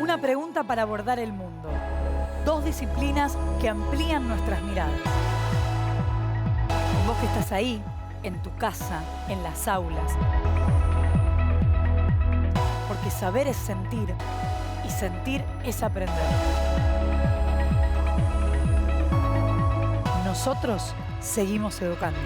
Una pregunta para abordar el mundo. Dos disciplinas que amplían nuestras miradas. Vos que estás ahí, en tu casa, en las aulas. Porque saber es sentir y sentir es aprender. Nosotros seguimos educando.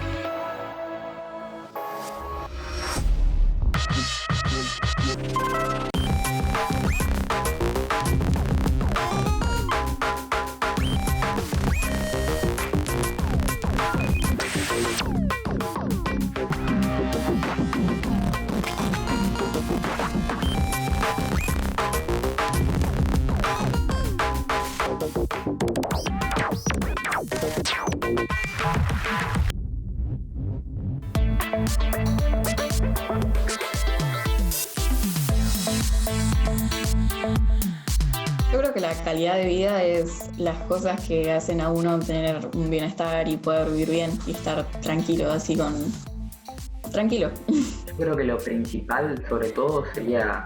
Yo creo que la calidad de vida es las cosas que hacen a uno tener un bienestar y poder vivir bien y estar tranquilo, así tranquilo. Yo creo que lo principal, sobre todo, sería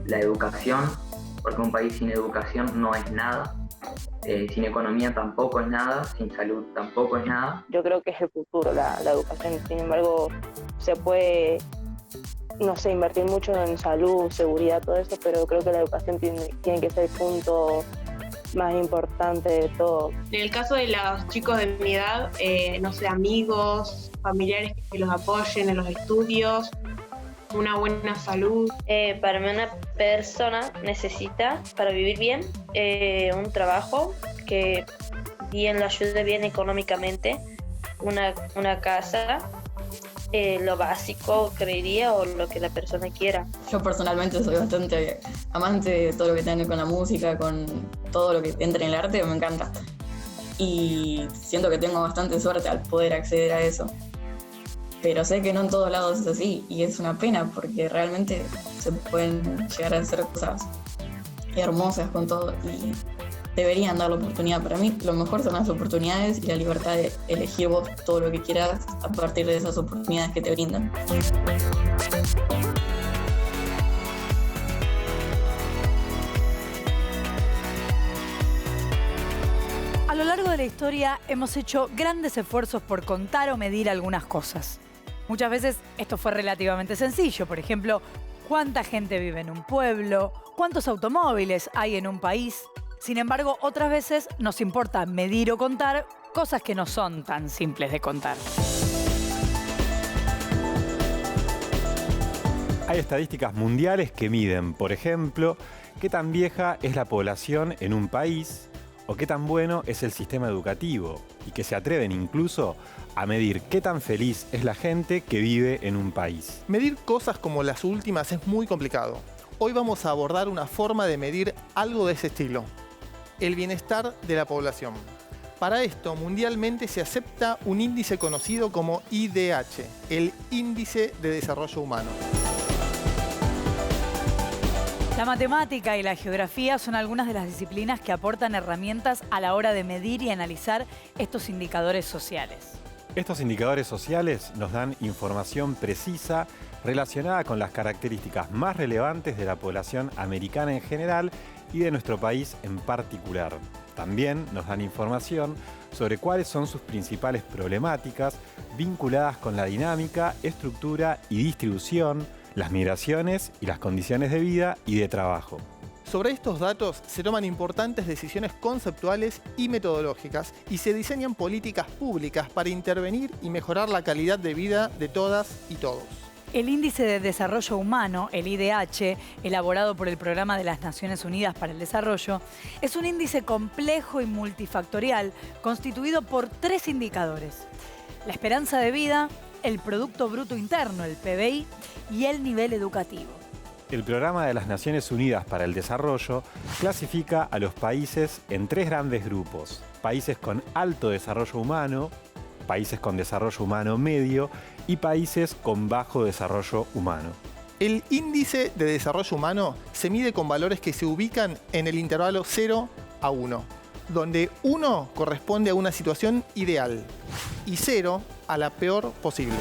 la educación, porque un país sin educación no es nada. Sin economía tampoco es nada, sin salud tampoco es nada. Yo creo que es el futuro, la educación. Sin embargo, se puede, no sé, invertir mucho en salud, seguridad, todo eso, pero creo que la educación tiene que ser el punto más importante de todo. En el caso de los chicos de mi edad, no sé, amigos, familiares que los apoyen en los estudios, una buena salud. Para mí una persona necesita, para vivir bien, un trabajo que bien lo ayude bien económicamente, una casa, lo básico, creería, o lo que la persona quiera. Yo personalmente soy bastante amante de todo lo que tenga que ver con la música, con todo lo que entre en el arte, me encanta. Y siento que tengo bastante suerte al poder acceder a eso. Pero sé que no en todos lados es así y es una pena porque realmente se pueden llegar a hacer cosas hermosas con todo y deberían dar la oportunidad. Para mí lo mejor son las oportunidades y la libertad de elegir vos todo lo que quieras a partir de esas oportunidades que te brindan. A lo largo de la historia hemos hecho grandes esfuerzos por contar o medir algunas cosas. Muchas veces esto fue relativamente sencillo. Por ejemplo, ¿cuánta gente vive en un pueblo? ¿Cuántos automóviles hay en un país? Sin embargo, otras veces nos importa medir o contar cosas que no son tan simples de contar. Hay estadísticas mundiales que miden, por ejemplo, qué tan vieja es la población en un país o qué tan bueno es el sistema educativo, y que se atreven incluso a medir qué tan feliz es la gente que vive en un país. Medir cosas como las últimas es muy complicado. Hoy vamos a abordar una forma de medir algo de ese estilo: el bienestar de la población. Para esto, mundialmente se acepta un índice conocido como IDH, el Índice de Desarrollo Humano. La matemática y la geografía son algunas de las disciplinas que aportan herramientas a la hora de medir y analizar estos indicadores sociales. Estos indicadores sociales nos dan información precisa relacionada con las características más relevantes de la población americana en general y de nuestro país en particular. También nos dan información sobre cuáles son sus principales problemáticas vinculadas con la dinámica, estructura y distribución, las migraciones y las condiciones de vida y de trabajo. Sobre estos datos se toman importantes decisiones conceptuales y metodológicas y se diseñan políticas públicas para intervenir y mejorar la calidad de vida de todas y todos. El Índice de Desarrollo Humano, el IDH, elaborado por el Programa de las Naciones Unidas para el Desarrollo, es un índice complejo y multifactorial constituido por 3 indicadores: la esperanza de vida, el Producto Bruto Interno, el PBI, y el nivel educativo. El Programa de las Naciones Unidas para el Desarrollo clasifica a los países en 3 grandes grupos: países con alto desarrollo humano, países con desarrollo humano medio y países con bajo desarrollo humano. El índice de desarrollo humano se mide con valores que se ubican en el intervalo 0 a 1, donde 1 corresponde a una situación ideal y 0 a la peor posible.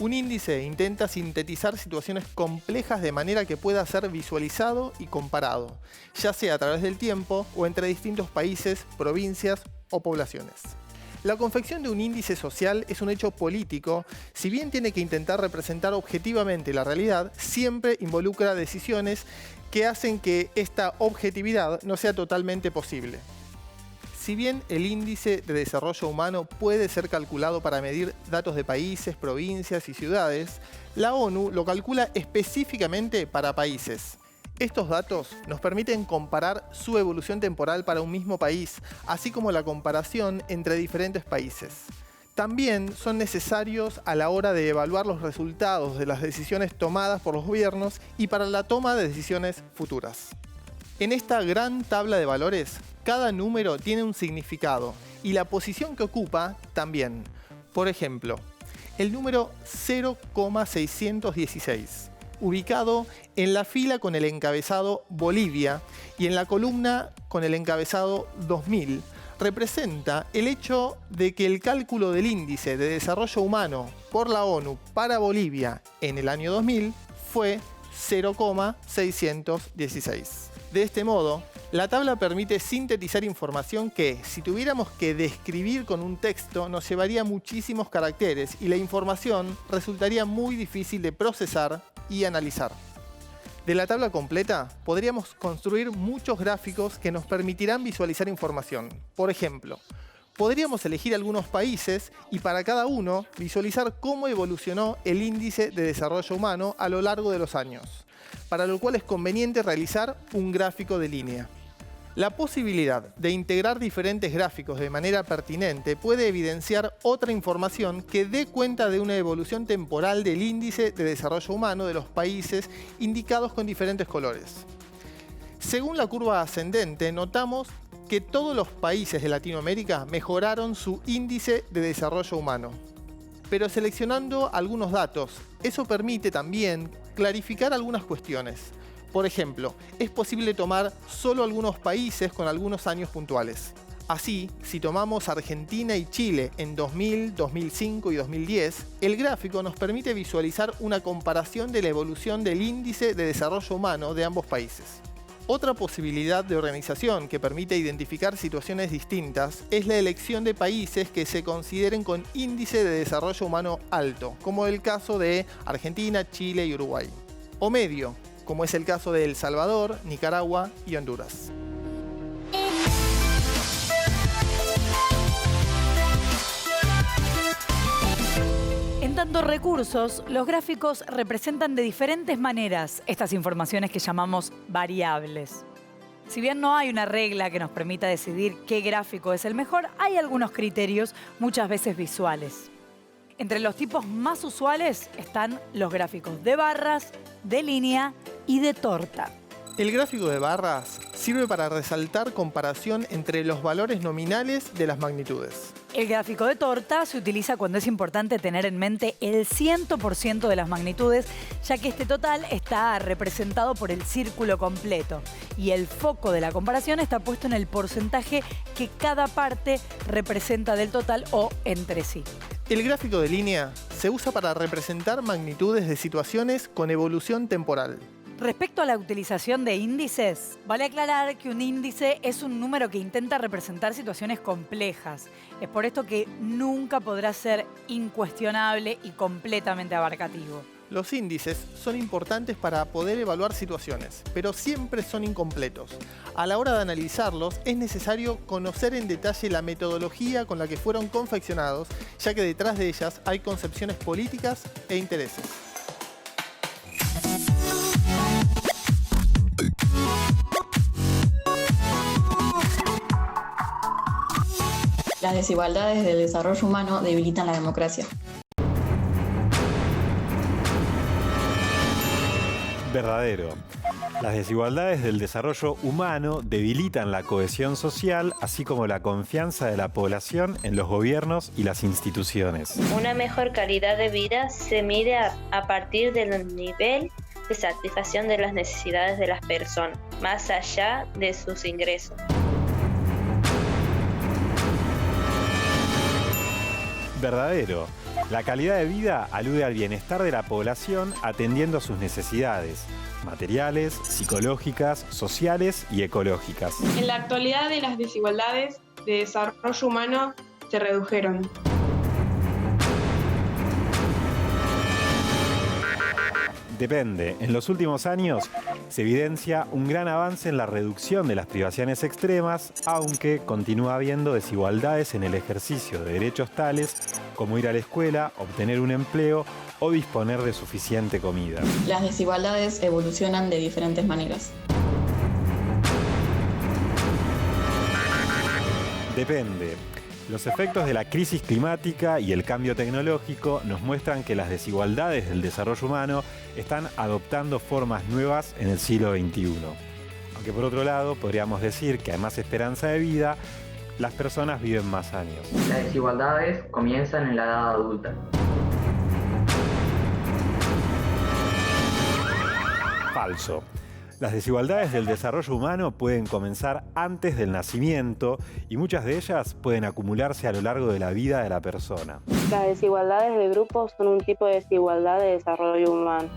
Un índice intenta sintetizar situaciones complejas de manera que pueda ser visualizado y comparado, ya sea a través del tiempo o entre distintos países, provincias o poblaciones. La confección de un índice social es un hecho político, si bien tiene que intentar representar objetivamente la realidad, siempre involucra decisiones que hacen que esta objetividad no sea totalmente posible. Si bien el índice de desarrollo humano puede ser calculado para medir datos de países, provincias y ciudades, la ONU lo calcula específicamente para países. Estos datos nos permiten comparar su evolución temporal para un mismo país, así como la comparación entre diferentes países. También son necesarios a la hora de evaluar los resultados de las decisiones tomadas por los gobiernos y para la toma de decisiones futuras. En esta gran tabla de valores, cada número tiene un significado y la posición que ocupa también. Por ejemplo, el número 0,616. Ubicado en la fila con el encabezado Bolivia y en la columna con el encabezado 2000, representa el hecho de que el cálculo del índice de desarrollo humano por la ONU para Bolivia en el año 2000 fue 0,616. De este modo, la tabla permite sintetizar información que, si tuviéramos que describir con un texto, nos llevaría muchísimos caracteres y la información resultaría muy difícil de procesar y analizar. De la tabla completa, podríamos construir muchos gráficos que nos permitirán visualizar información. Por ejemplo, podríamos elegir algunos países y para cada uno visualizar cómo evolucionó el índice de desarrollo humano a lo largo de los años, para lo cual es conveniente realizar un gráfico de línea. La posibilidad de integrar diferentes gráficos de manera pertinente puede evidenciar otra información que dé cuenta de una evolución temporal del índice de desarrollo humano de los países indicados con diferentes colores. Según la curva ascendente, notamos que todos los países de Latinoamérica mejoraron su índice de desarrollo humano. Pero seleccionando algunos datos, eso permite también clarificar algunas cuestiones. Por ejemplo, es posible tomar solo algunos países con algunos años puntuales. Así, si tomamos Argentina y Chile en 2000, 2005 y 2010, el gráfico nos permite visualizar una comparación de la evolución del índice de desarrollo humano de ambos países. Otra posibilidad de organización que permite identificar situaciones distintas es la elección de países que se consideren con índice de desarrollo humano alto, como el caso de Argentina, Chile y Uruguay. O medio, como es el caso de El Salvador, Nicaragua y Honduras. En tanto recursos, los gráficos representan de diferentes maneras estas informaciones que llamamos variables. Si bien no hay una regla que nos permita decidir qué gráfico es el mejor, hay algunos criterios, muchas veces visuales. Entre los tipos más usuales están los gráficos de barras, de línea y de torta. El gráfico de barras sirve para resaltar comparación entre los valores nominales de las magnitudes. El gráfico de torta se utiliza cuando es importante tener en mente el 100% de las magnitudes, ya que este total está representado por el círculo completo y el foco de la comparación está puesto en el porcentaje que cada parte representa del total o entre sí. El gráfico de línea se usa para representar magnitudes de situaciones con evolución temporal. Respecto a la utilización de índices, vale aclarar que un índice es un número que intenta representar situaciones complejas. Es por esto que nunca podrá ser incuestionable y completamente abarcativo. Los índices son importantes para poder evaluar situaciones, pero siempre son incompletos. A la hora de analizarlos, es necesario conocer en detalle la metodología con la que fueron confeccionados, ya que detrás de ellas hay concepciones políticas e intereses. Las desigualdades del desarrollo humano debilitan la democracia. Verdadero. Las desigualdades del desarrollo humano debilitan la cohesión social, así como la confianza de la población en los gobiernos y las instituciones. Una mejor calidad de vida se mide a partir del nivel de satisfacción de las necesidades de las personas, más allá de sus ingresos. Verdadero. La calidad de vida alude al bienestar de la población atendiendo a sus necesidades materiales, psicológicas, sociales y ecológicas. En la actualidad, las desigualdades de desarrollo humano se redujeron. Depende. En los últimos años se evidencia un gran avance en la reducción de las privaciones extremas, aunque continúa habiendo desigualdades en el ejercicio de derechos tales como ir a la escuela, obtener un empleo o disponer de suficiente comida. Las desigualdades evolucionan de diferentes maneras. Depende. Los efectos de la crisis climática y el cambio tecnológico nos muestran que las desigualdades del desarrollo humano están adoptando formas nuevas en el siglo XXI. Aunque por otro lado, podríamos decir que hay más esperanza de vida, las personas viven más años. Las desigualdades comienzan en la edad adulta. Falso. Las desigualdades del desarrollo humano pueden comenzar antes del nacimiento y muchas de ellas pueden acumularse a lo largo de la vida de la persona. Las desigualdades de grupos son un tipo de desigualdad de desarrollo humano.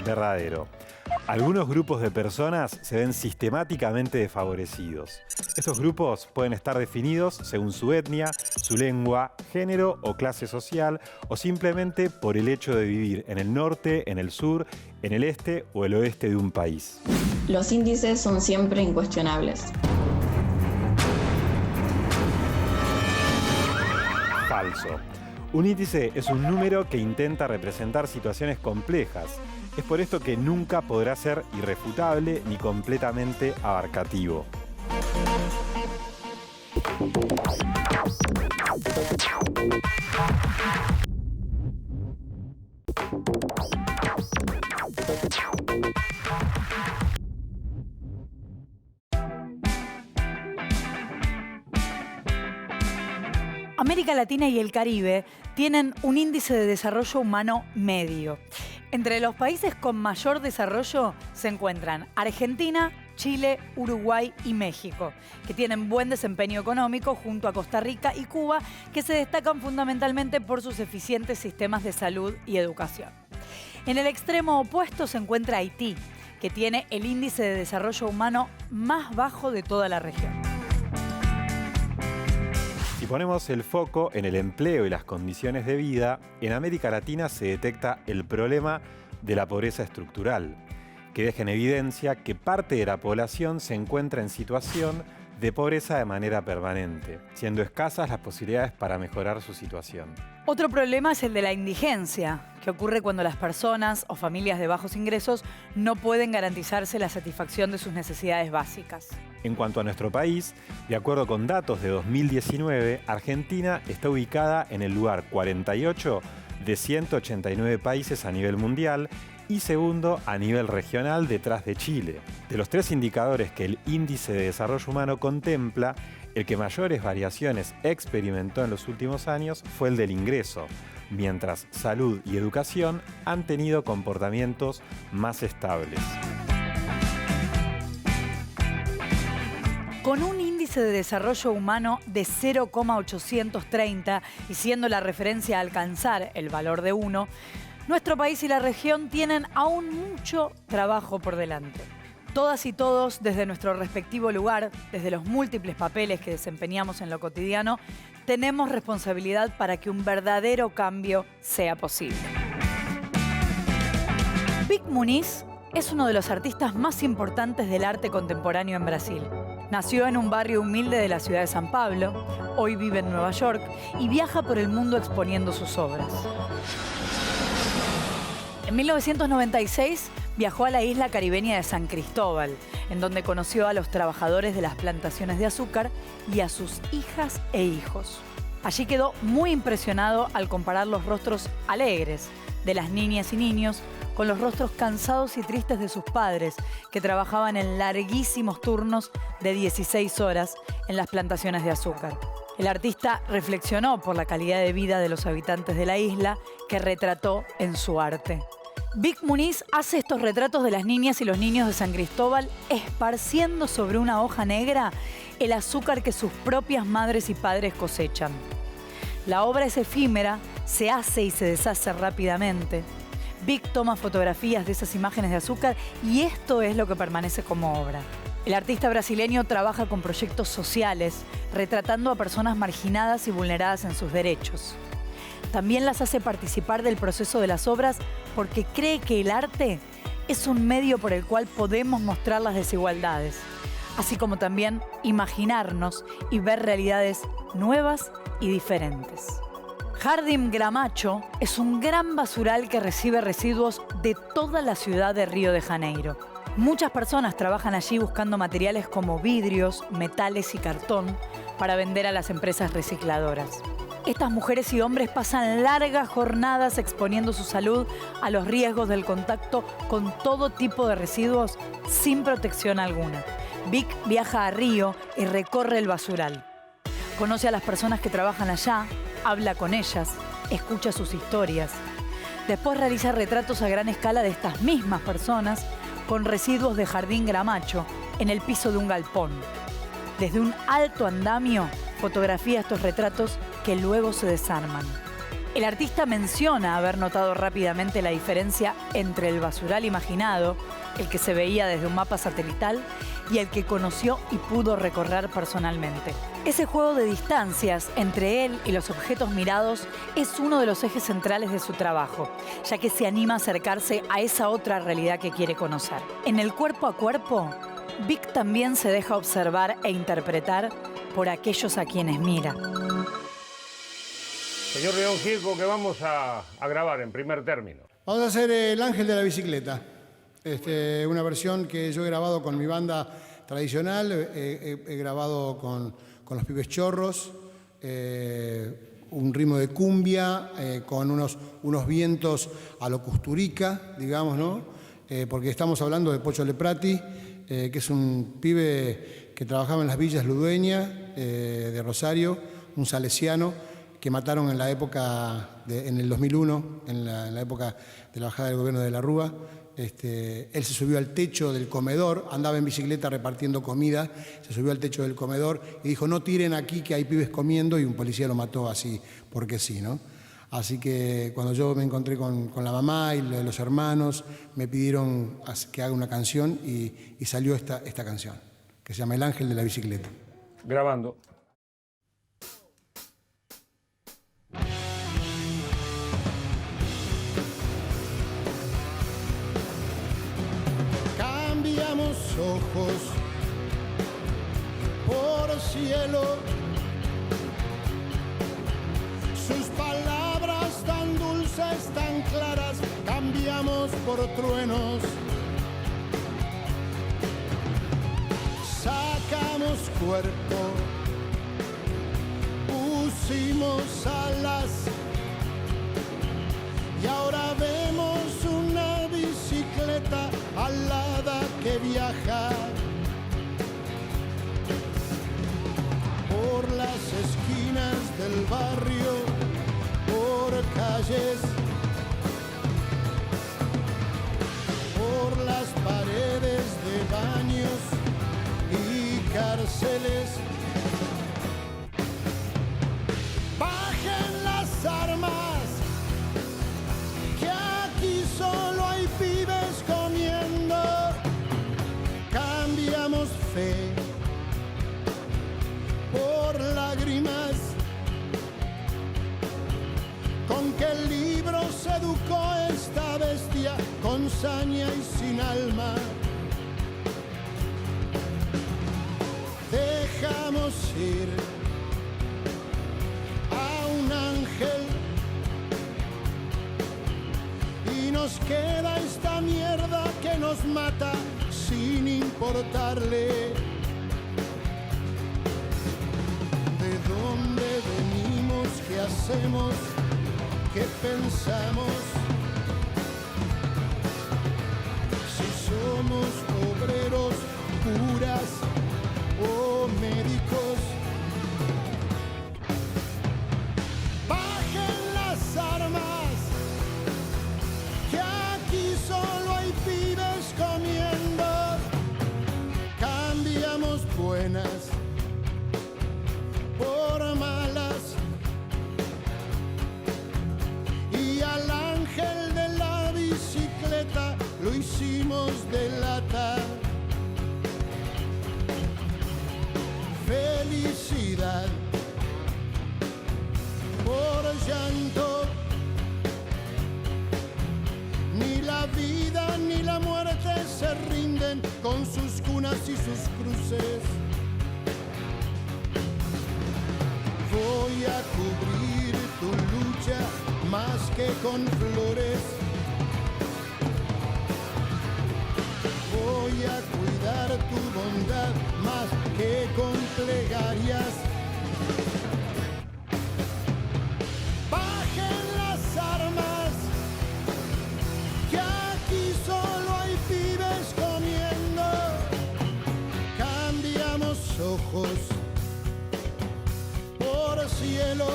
Verdadero. Algunos grupos de personas se ven sistemáticamente desfavorecidos. Estos grupos pueden estar definidos según su etnia, su lengua, género o clase social, o simplemente por el hecho de vivir en el norte, en el sur, en el este o el oeste de un país. Los índices son siempre incuestionables. Falso. Un índice es un número que intenta representar situaciones complejas. Es por esto que nunca podrá ser irrefutable ni completamente abarcativo. América Latina y el Caribe tienen un índice de desarrollo humano medio. Entre los países con mayor desarrollo se encuentran Argentina, Chile, Uruguay y México, que tienen buen desempeño económico junto a Costa Rica y Cuba, que se destacan fundamentalmente por sus eficientes sistemas de salud y educación. En el extremo opuesto se encuentra Haití, que tiene el índice de desarrollo humano más bajo de toda la región. Si ponemos el foco en el empleo y las condiciones de vida, en América Latina se detecta el problema de la pobreza estructural, que deja en evidencia que parte de la población se encuentra en situación de pobreza de manera permanente, siendo escasas las posibilidades para mejorar su situación. Otro problema es el de la indigencia, que ocurre cuando las personas o familias de bajos ingresos no pueden garantizarse la satisfacción de sus necesidades básicas. En cuanto a nuestro país, de acuerdo con datos de 2019, Argentina está ubicada en el lugar 48 de 189 países a nivel mundial y segundo a nivel regional detrás de Chile. De los tres indicadores que el Índice de Desarrollo Humano contempla, el que mayores variaciones experimentó en los últimos años fue el del ingreso, mientras salud y educación han tenido comportamientos más estables. Con un índice de desarrollo humano de 0,830 y siendo la referencia a alcanzar el valor de 1, nuestro país y la región tienen aún mucho trabajo por delante. Todas y todos, desde nuestro respectivo lugar, desde los múltiples papeles que desempeñamos en lo cotidiano, tenemos responsabilidad para que un verdadero cambio sea posible. Vic Muniz es uno de los artistas más importantes del arte contemporáneo en Brasil. Nació en un barrio humilde de la ciudad de San Pablo, hoy vive en Nueva York y viaja por el mundo exponiendo sus obras. En 1996 viajó a la isla caribeña de San Cristóbal, en donde conoció a los trabajadores de las plantaciones de azúcar y a sus hijas e hijos. Allí quedó muy impresionado al comparar los rostros alegres de las niñas y niños con los rostros cansados y tristes de sus padres, que trabajaban en larguísimos turnos de 16 horas en las plantaciones de azúcar. El artista reflexionó por la calidad de vida de los habitantes de la isla que retrató en su arte. Vic Muniz hace estos retratos de las niñas y los niños de San Cristóbal esparciendo sobre una hoja negra el azúcar que sus propias madres y padres cosechan. La obra es efímera, se hace y se deshace rápidamente. Vic toma fotografías de esas imágenes de azúcar y esto es lo que permanece como obra. El artista brasileño trabaja con proyectos sociales, retratando a personas marginadas y vulneradas en sus derechos. También las hace participar del proceso de las obras porque cree que el arte es un medio por el cual podemos mostrar las desigualdades, así como también imaginarnos y ver realidades nuevas y diferentes. Jardim Gramacho es un gran basural que recibe residuos de toda la ciudad de Río de Janeiro. Muchas personas trabajan allí buscando materiales como vidrios, metales y cartón para vender a las empresas recicladoras. Estas mujeres y hombres pasan largas jornadas exponiendo su salud a los riesgos del contacto con todo tipo de residuos sin protección alguna. Vic viaja a Río y recorre el basural. Conoce a las personas que trabajan allá, habla con ellas, escucha sus historias. Después realiza retratos a gran escala de estas mismas personas con residuos de Jardim Gramacho en el piso de un galpón. Desde un alto andamio fotografía estos retratos que luego se desarman. El artista menciona haber notado rápidamente la diferencia entre el basural imaginado, el que se veía desde un mapa satelital, y el que conoció y pudo recorrer personalmente. Ese juego de distancias entre él y los objetos mirados es uno de los ejes centrales de su trabajo, ya que se anima a acercarse a esa otra realidad que quiere conocer. En el cuerpo a cuerpo, Vic también se deja observar e interpretar por aquellos a quienes mira. Señor León Gieco, que vamos a grabar en primer término. Vamos a hacer El Ángel de la Bicicleta. Una versión que yo he grabado con mi banda tradicional, he grabado con los Pibes Chorros, un ritmo de cumbia, con unos vientos a lo Kusturica, digamos, ¿no? Porque estamos hablando de Pocho Leprati, que es un pibe que trabajaba en las villas ludueñas de Rosario, un salesiano que mataron en la época, en el 2001, en la época de la bajada del gobierno de la Rúa. Él se subió al techo del comedor, andaba en bicicleta repartiendo comida, se subió al techo del comedor y dijo: no tiren aquí que hay pibes comiendo, y un policía lo mató así, porque sí, ¿no? Así que cuando yo me encontré con la mamá y los hermanos, me pidieron que haga una canción y salió esta canción, que se llama El Ángel de la Bicicleta. Grabando. Cambiamos ojos por cielo, sus palabras tan dulces, tan claras, cambiamos por truenos. Sacamos cuerpo, pusimos alas, y ahora vemos una bicicleta alada que viaja por las esquinas del barrio, por calles, por las paredes de baños y cárceles. Bajen las armas, que aquí solo hay pibes comiendo. Cambiamos fe por lágrimas, con que el libro se educó esta bestia con saña y sin alma. Dejamos ir a un ángel y nos queda esta mierda que nos mata sin importarle de dónde venimos, qué hacemos, qué pensamos, si somos obreros, curas o médicos. Bajen las armas, que aquí orden con sus cunas y sus cruces. Voy a cubrir tu lucha más que con flores. Voy a cuidar tu bondad más que con plegarias. Bajen las armas, que aquí solo hay pibes comiendo. Cambiamos ojos por cielo.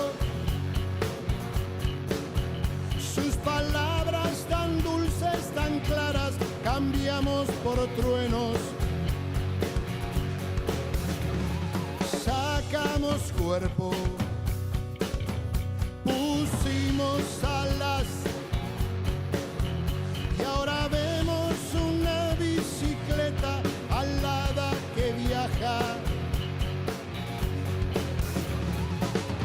Sus palabras tan dulces, tan claras, cambiamos por truenos. Sacamos cuerpo, pusimos alas, y ahora vemos una bicicleta alada que viaja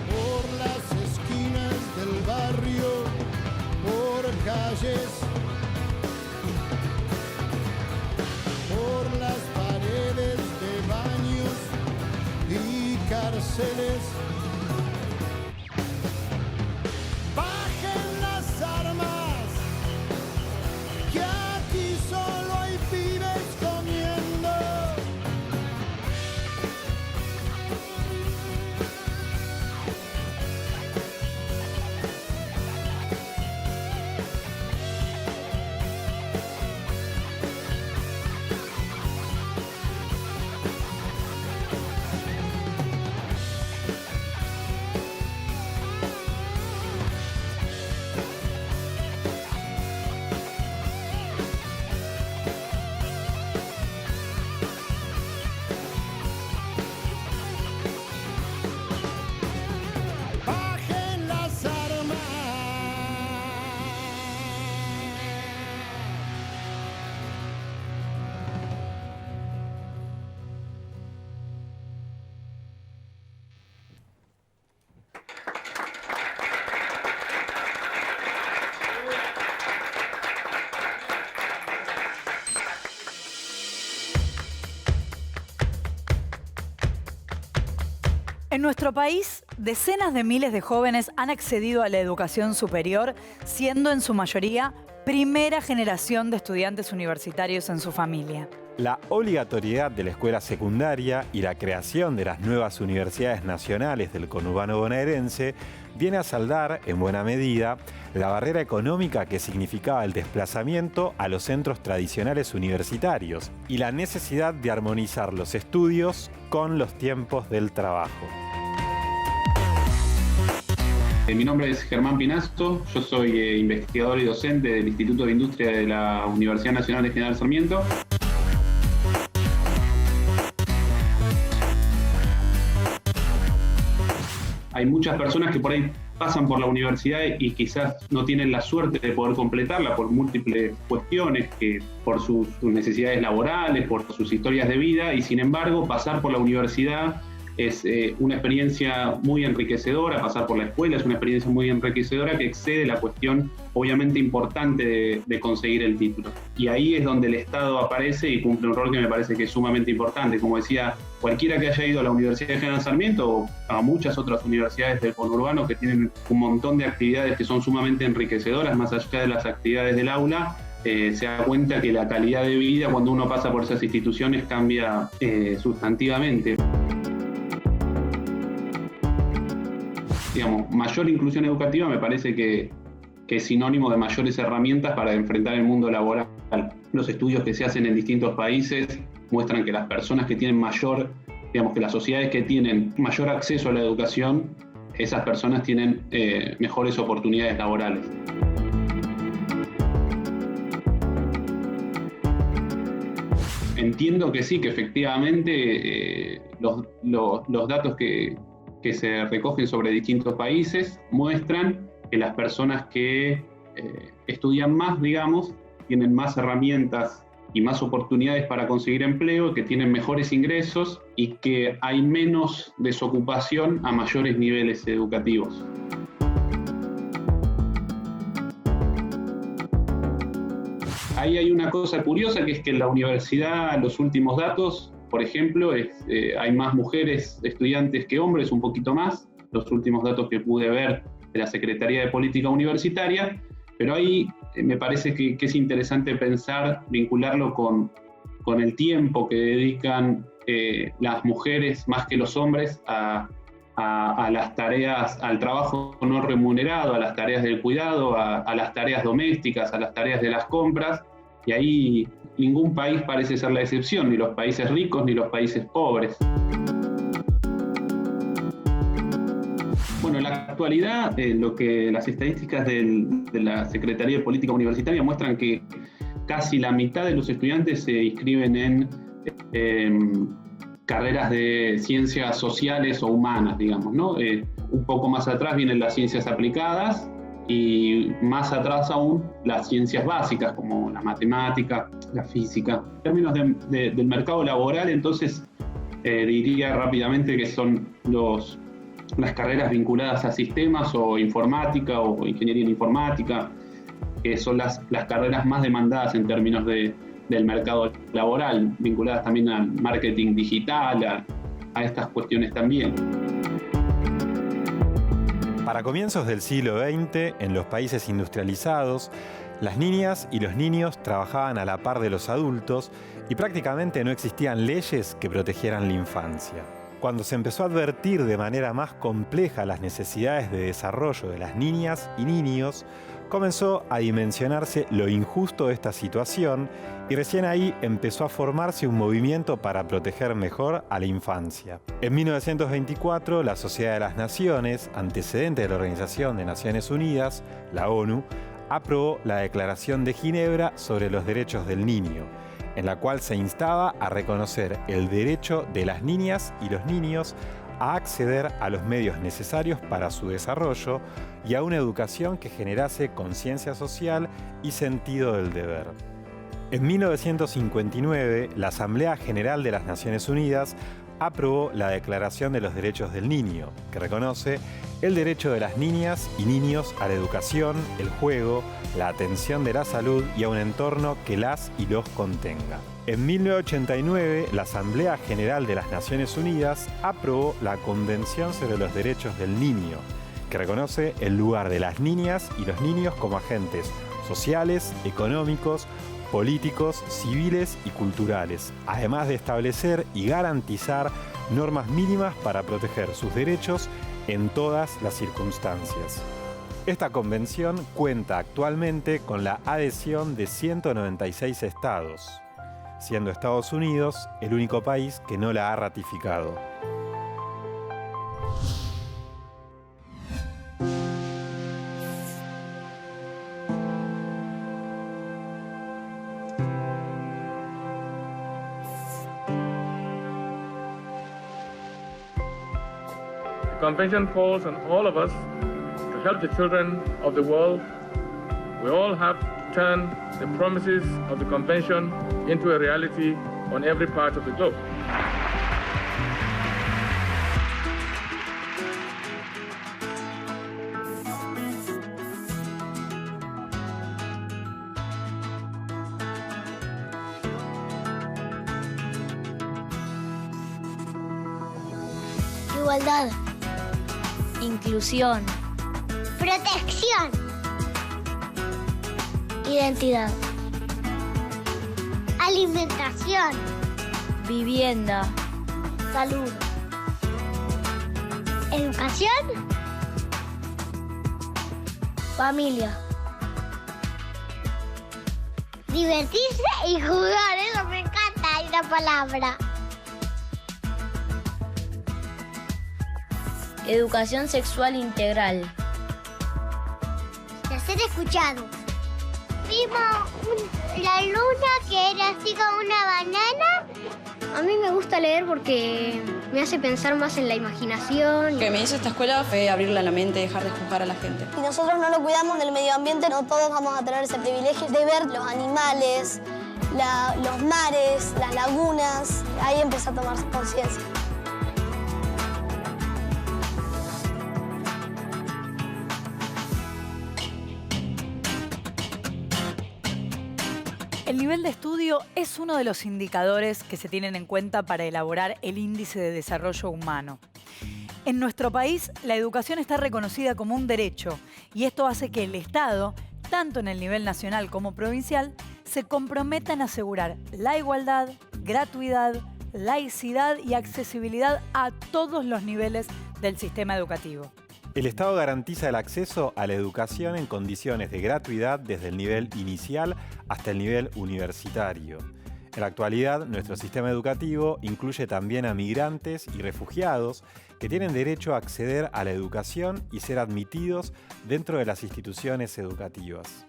por las esquinas del barrio, por calles, por las paredes de baños y cárceles. Bajen las armas, que aquí solo hay pibes comiendo. Bajen las armas. En nuestro país, decenas de miles de jóvenes han accedido a la educación superior, siendo en su mayoría primera generación de estudiantes universitarios en su familia. La obligatoriedad de la escuela secundaria y la creación de las nuevas universidades nacionales del conurbano bonaerense viene a saldar, en buena medida, la barrera económica que significaba el desplazamiento a los centros tradicionales universitarios y la necesidad de armonizar los estudios con los tiempos del trabajo. Mi nombre es Germán Pinazo, yo soy investigador y docente del Instituto de Industria de la Universidad Nacional de General Sarmiento. Hay muchas personas que por ahí pasan por la universidad y quizás no tienen la suerte de poder completarla por múltiples cuestiones, por sus necesidades laborales, por sus historias de vida, y sin embargo pasar por la universidad es una experiencia muy enriquecedora. Pasar por la escuela es una experiencia muy enriquecedora que excede la cuestión obviamente importante de conseguir el título. Y ahí es donde el Estado aparece y cumple un rol que me parece que es sumamente importante. Como decía, cualquiera que haya ido a la Universidad de General Sarmiento o a muchas otras universidades del conurbano que tienen un montón de actividades que son sumamente enriquecedoras, más allá de las actividades del aula, se da cuenta que la calidad de vida cuando uno pasa por esas instituciones cambia sustantivamente. Digamos, mayor inclusión educativa me parece que es sinónimo de mayores herramientas para enfrentar el mundo laboral. Los estudios que se hacen en distintos países muestran que las personas que tienen mayor, digamos que las sociedades que tienen mayor acceso a la educación, esas personas tienen mejores oportunidades laborales. Entiendo que sí, que efectivamente los datos que se recogen sobre distintos países muestran que las personas que estudian más, digamos, tienen más herramientas y más oportunidades para conseguir empleo, que tienen mejores ingresos y que hay menos desocupación a mayores niveles educativos. ahí hay una cosa curiosa, que es que en la universidad, los últimos datos, por ejemplo, hay más mujeres estudiantes que hombres, un poquito más, los últimos datos que pude ver de la Secretaría de Política Universitaria, pero ahí me parece que es interesante pensar, vincularlo con el tiempo que dedican las mujeres más que los hombres a las tareas, al trabajo no remunerado, a las tareas del cuidado, a las tareas domésticas, a las tareas de las compras, y ahí ningún país parece ser la excepción, ni los países ricos ni los países pobres. Bueno, en la actualidad, lo que las estadísticas de la Secretaría de Política Universitaria muestran que casi la mitad de los estudiantes se inscriben en carreras de ciencias sociales o humanas, digamos, ¿no? Un poco más atrás vienen las ciencias aplicadas y más atrás aún las ciencias básicas como la matemática, la física. En términos del mercado laboral, entonces diría rápidamente que son las carreras vinculadas a sistemas o informática o ingeniería en informática, que son las carreras más demandadas en términos del mercado laboral, vinculadas también al marketing digital, a estas cuestiones también. Para comienzos del siglo XX, en los países industrializados, las niñas y los niños trabajaban a la par de los adultos y prácticamente no existían leyes que protegieran la infancia. Cuando se empezó a advertir de manera más compleja las necesidades de desarrollo de las niñas y niños, comenzó a dimensionarse lo injusto de esta situación y recién ahí empezó a formarse un movimiento para proteger mejor a la infancia. En 1924, la Sociedad de las Naciones, antecedente de la Organización de Naciones Unidas, la ONU, aprobó la Declaración de Ginebra sobre los Derechos del Niño, en la cual se instaba a reconocer el derecho de las niñas y los niños a acceder a los medios necesarios para su desarrollo y a una educación que generase conciencia social y sentido del deber. En 1959, la Asamblea General de las Naciones Unidas aprobó la Declaración de los Derechos del Niño, que reconoce el derecho de las niñas y niños a la educación, el juego, la atención de la salud y a un entorno que las y los contenga. En 1989, la Asamblea General de las Naciones Unidas aprobó la Convención sobre los Derechos del Niño, que reconoce el lugar de las niñas y los niños como agentes sociales, económicos, políticos, civiles y culturales, además de establecer y garantizar normas mínimas para proteger sus derechos en todas las circunstancias. Esta convención cuenta actualmente con la adhesión de 196 estados, siendo Estados Unidos el único país que no la ha ratificado. The convention calls on all of us to help the children of the world. We all have to turn the promises of the convention into a reality on every part of the globe. Igualdad. Inclusión. Protección. Identidad. Alimentación. Vivienda. Salud. Educación. Familia. Divertirse y jugar, eso me encanta, esa palabra. Educación sexual integral. De ser escuchado. Vimos la luna que era así como una banana. A mí me gusta leer porque me hace pensar más en la imaginación. Lo que me hizo esta escuela fue abrirle la mente y dejar de juzgar a la gente. Si nosotros no lo cuidamos del medio ambiente, no todos vamos a tener ese privilegio de ver los animales, los mares, las lagunas. Ahí empecé a tomar conciencia. El nivel de estudio es uno de los indicadores que se tienen en cuenta para elaborar el índice de desarrollo humano. En nuestro país, la educación está reconocida como un derecho y esto hace que el Estado, tanto en el nivel nacional como provincial, se comprometa en asegurar la igualdad, gratuidad, laicidad y accesibilidad a todos los niveles del sistema educativo. El Estado garantiza el acceso a la educación en condiciones de gratuidad desde el nivel inicial hasta el nivel universitario. En la actualidad, nuestro sistema educativo incluye también a migrantes y refugiados que tienen derecho a acceder a la educación y ser admitidos dentro de las instituciones educativas.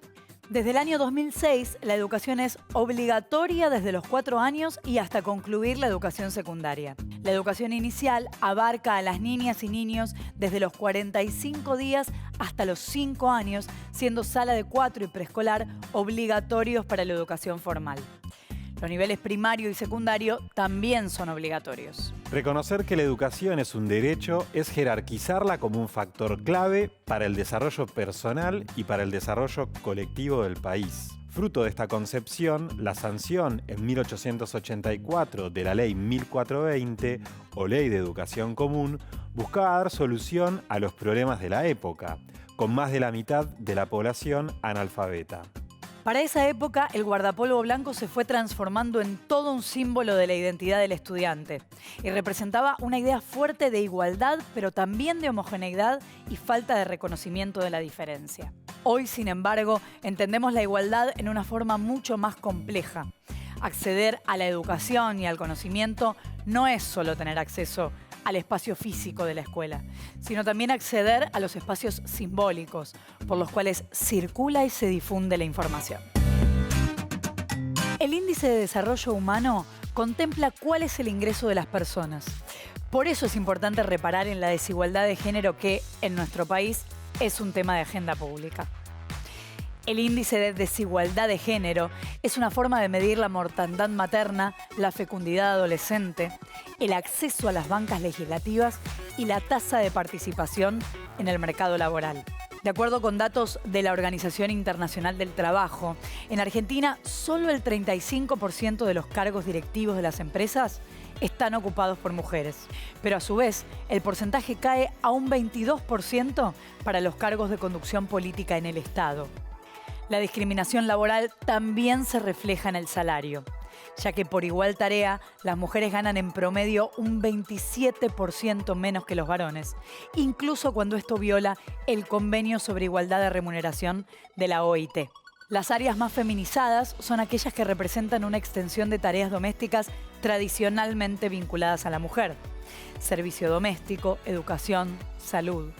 Desde el año 2006, la educación es obligatoria desde los 4 años y hasta concluir la educación secundaria. La educación inicial abarca a las niñas y niños desde los 45 días hasta los 5 años, siendo sala de 4 y preescolar obligatorios para la educación formal. Los niveles primario y secundario también son obligatorios. Reconocer que la educación es un derecho es jerarquizarla como un factor clave para el desarrollo personal y para el desarrollo colectivo del país. Fruto de esta concepción, la sanción en 1884 de la Ley 1420, o Ley de Educación Común, buscaba dar solución a los problemas de la época, con más de la mitad de la población analfabeta. Para esa época, el guardapolvo blanco se fue transformando en todo un símbolo de la identidad del estudiante y representaba una idea fuerte de igualdad, pero también de homogeneidad y falta de reconocimiento de la diferencia. Hoy, sin embargo, entendemos la igualdad en una forma mucho más compleja. Acceder a la educación y al conocimiento no es solo tener acceso al espacio físico de la escuela, sino también acceder a los espacios simbólicos por los cuales circula y se difunde la información. El Índice de Desarrollo Humano contempla cuál es el ingreso de las personas. Por eso es importante reparar en la desigualdad de género que, en nuestro país, es un tema de agenda pública. El índice de desigualdad de género es una forma de medir la mortandad materna, la fecundidad adolescente, el acceso a las bancas legislativas y la tasa de participación en el mercado laboral. De acuerdo con datos de la Organización Internacional del Trabajo, en Argentina solo el 35% de los cargos directivos de las empresas están ocupados por mujeres. Pero a su vez, el porcentaje cae a un 22% para los cargos de conducción política en el Estado. La discriminación laboral también se refleja en el salario, ya que por igual tarea las mujeres ganan en promedio un 27% menos que los varones, incluso cuando esto viola el Convenio sobre Igualdad de Remuneración de la OIT. Las áreas más feminizadas son aquellas que representan una extensión de tareas domésticas tradicionalmente vinculadas a la mujer: servicio doméstico, educación, salud.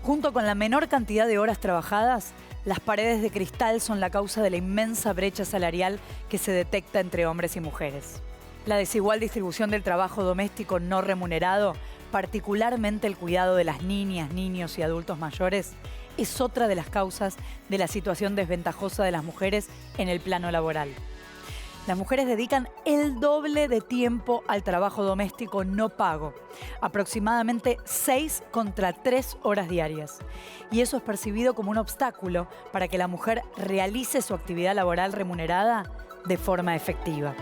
Junto con la menor cantidad de horas trabajadas, las paredes de cristal son la causa de la inmensa brecha salarial que se detecta entre hombres y mujeres. La desigual distribución del trabajo doméstico no remunerado, particularmente el cuidado de las niñas, niños y adultos mayores, es otra de las causas de la situación desventajosa de las mujeres en el plano laboral. Las mujeres dedican el doble de tiempo al trabajo doméstico no pago, aproximadamente 6 contra 3 horas diarias. Y eso es percibido como un obstáculo para que la mujer realice su actividad laboral remunerada de forma efectiva.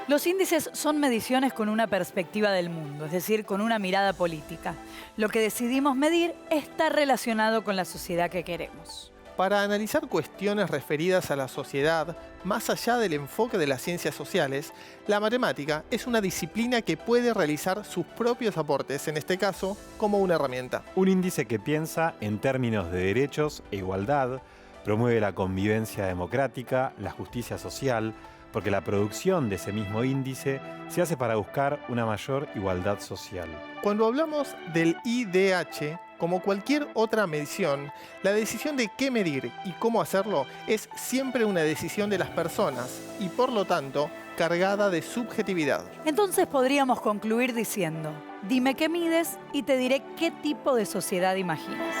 Los índices son mediciones con una perspectiva del mundo, es decir, con una mirada política. Lo que decidimos medir está relacionado con la sociedad que queremos. Para analizar cuestiones referidas a la sociedad, más allá del enfoque de las ciencias sociales, la matemática es una disciplina que puede realizar sus propios aportes, en este caso, como una herramienta. Un índice que piensa en términos de derechos e igualdad, promueve la convivencia democrática, la justicia social, porque la producción de ese mismo índice se hace para buscar una mayor igualdad social. Cuando hablamos del IDH, como cualquier otra medición, la decisión de qué medir y cómo hacerlo es siempre una decisión de las personas y, por lo tanto, cargada de subjetividad. Entonces podríamos concluir diciendo: dime qué mides y te diré qué tipo de sociedad imaginas.